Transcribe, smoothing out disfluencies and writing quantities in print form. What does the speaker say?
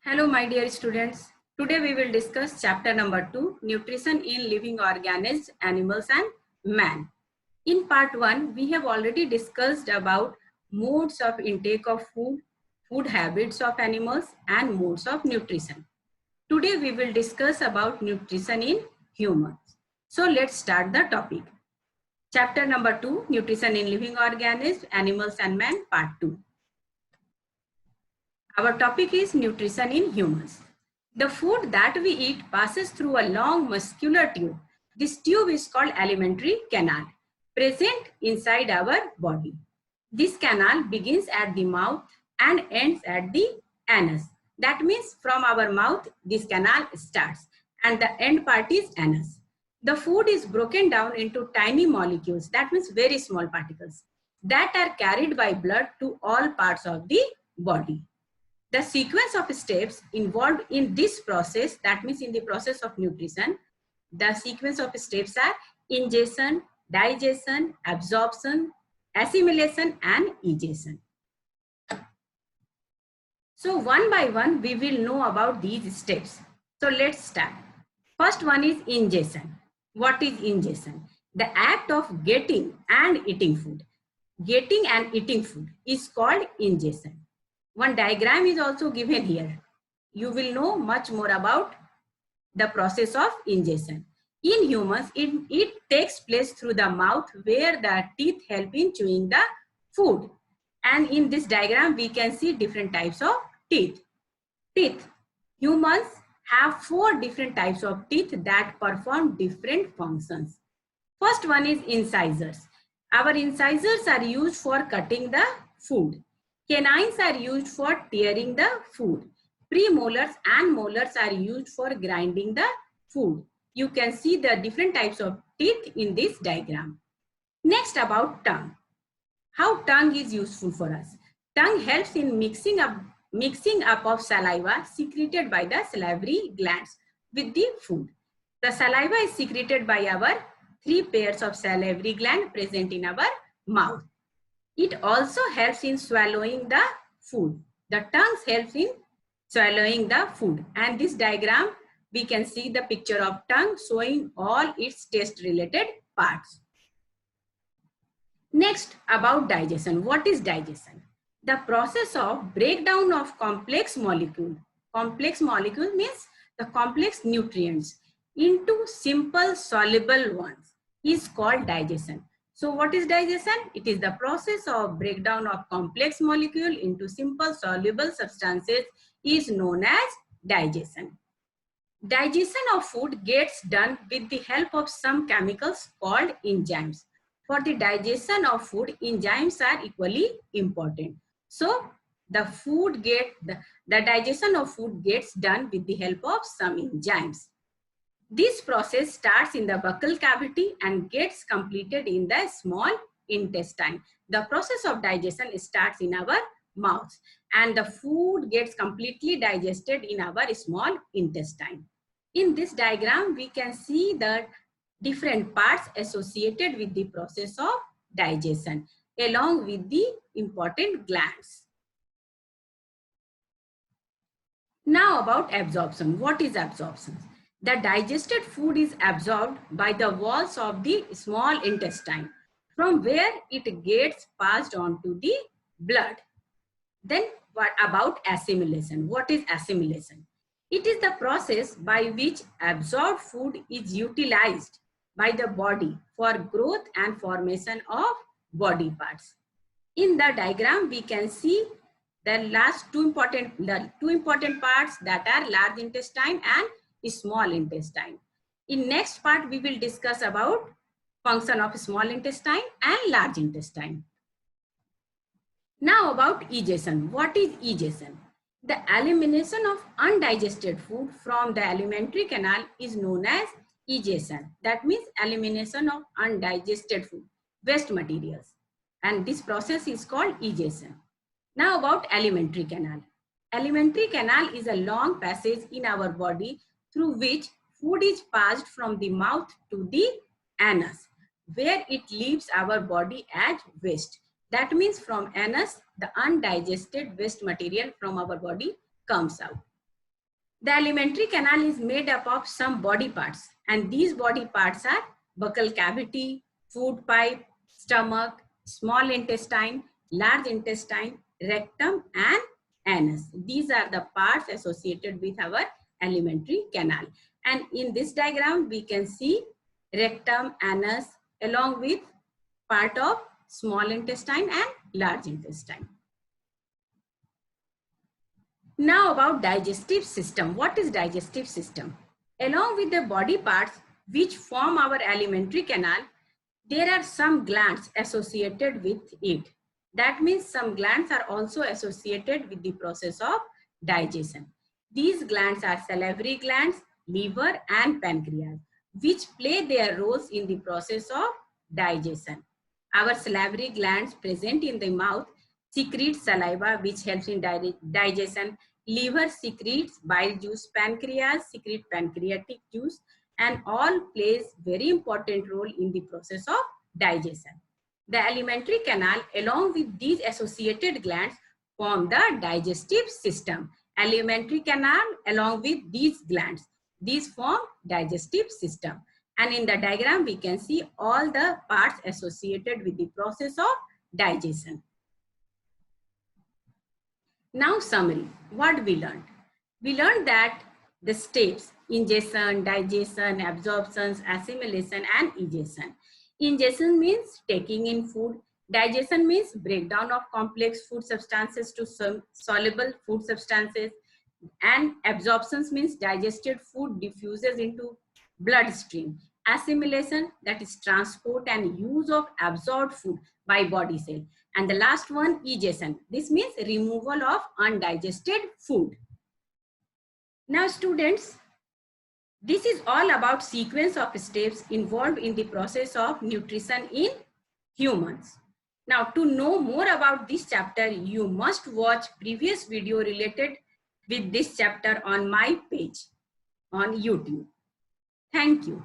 Hello, my dear students. Today we will discuss chapter number 2, Nutrition in Living Organisms, Animals and Man. In part 1, we have already discussed about modes of intake of food, food habits of animals and modes of nutrition. Today we will discuss about nutrition in humans. So let's start the topic. Chapter number 2, Nutrition in Living Organisms, Animals and Man, part 2. Our topic is nutrition in humans. The food that we eat passes through a long muscular tube. This tube is called alimentary canal, present inside our body. This canal begins at the mouth and ends at the anus. That means from our mouth, this canal starts and the end part is anus. The food is broken down into tiny molecules, that means very small particles, that are carried by blood to all parts of the body. The sequence of steps involved in this process, that means in the process of nutrition, the sequence of steps are ingestion, digestion, absorption, assimilation and egestion. So one by one we will know about these steps. So let's start. First one is ingestion. What is ingestion? The act of getting and eating food. Getting and eating food is called ingestion. One diagram is also given here. You will know much more about the process of ingestion. In humans, it takes place through the mouth where the teeth help in chewing the food. And in this diagram, we can see different types of teeth. Humans have 4 different types of teeth that perform different functions. First one is incisors. Our incisors are used for cutting the food. Canines are used for tearing the food. Premolars and molars are used for grinding the food. You can see the different types of teeth in this diagram. Next, about tongue. How tongue is useful for us. Tongue helps in mixing up of saliva secreted by the salivary glands with the food. The saliva is secreted by our 3 pairs of salivary glands present in our mouth. It also helps in swallowing the food. The tongue helps in swallowing the food. And this diagram, we can see the picture of tongue showing all its taste related parts. Next, about digestion. What is digestion? The process of breakdown of complex molecule. Complex molecule means the complex nutrients into simple soluble ones is called digestion. So what is digestion? It is the process of breakdown of complex molecule into simple soluble substances is known as digestion. Digestion of food gets done with the help of some chemicals called enzymes. For the digestion of food, enzymes are equally important. So the digestion of food gets done with the help of some enzymes. This process starts in the buccal cavity and gets completed in the small intestine. The process of digestion starts in our mouth and the food gets completely digested in our small intestine. In this diagram, we can see the different parts associated with the process of digestion along with the important glands. Now about absorption. What is absorption? The digested food is absorbed by the walls of the small intestine, from where it gets passed on to the blood. Then what about assimilation? What is assimilation? It is the process by which absorbed food is utilized by the body for growth and formation of body parts. In the diagram, we can see the two important parts, that are large intestine and small intestine. In next part, we will discuss about function of small intestine and large intestine. Now about egestion. What is egestion? The elimination of undigested food from the alimentary canal is known as egestion. That means elimination of undigested food, waste materials. And this process is called egestion. Now about alimentary canal. Alimentary canal is a long passage in our body through which food is passed from the mouth to the anus, where it leaves our body as waste. That means from anus, the undigested waste material from our body comes out. The alimentary canal is made up of some body parts, and these body parts are buccal cavity, food pipe, stomach, small intestine, large intestine, rectum, and anus. These are the parts associated with our alimentary canal. And in this diagram, we can see rectum, anus, along with part of small intestine and large intestine. Now about digestive system. What is digestive system? Along with the body parts which form our alimentary canal, there are some glands associated with it. That means some glands are also associated with the process of digestion. These glands are salivary glands, liver, and pancreas, which play their roles in the process of digestion. Our salivary glands present in the mouth secrete saliva, which helps in digestion. Liver secretes bile juice, pancreas secrete pancreatic juice, and all plays very important role in the process of digestion. The alimentary canal along with these associated glands form the digestive system. Alimentary canal along with these glands, these form digestive system. And in the diagram we can see all the parts associated with the process of digestion. Now summary, what we learned? We learned that the steps ingestion, digestion, absorption, assimilation and egestion. Ingestion means taking in food. Digestion means breakdown of complex food substances to soluble food substances. And absorption means digested food diffuses into bloodstream. Assimilation, that is transport and use of absorbed food by body cell. And the last one, egestion. This means removal of undigested food. Now students, this is all about sequence of steps involved in the process of nutrition in humans. Now to know more about this chapter, you must watch previous video related with this chapter on my page on YouTube. Thank you.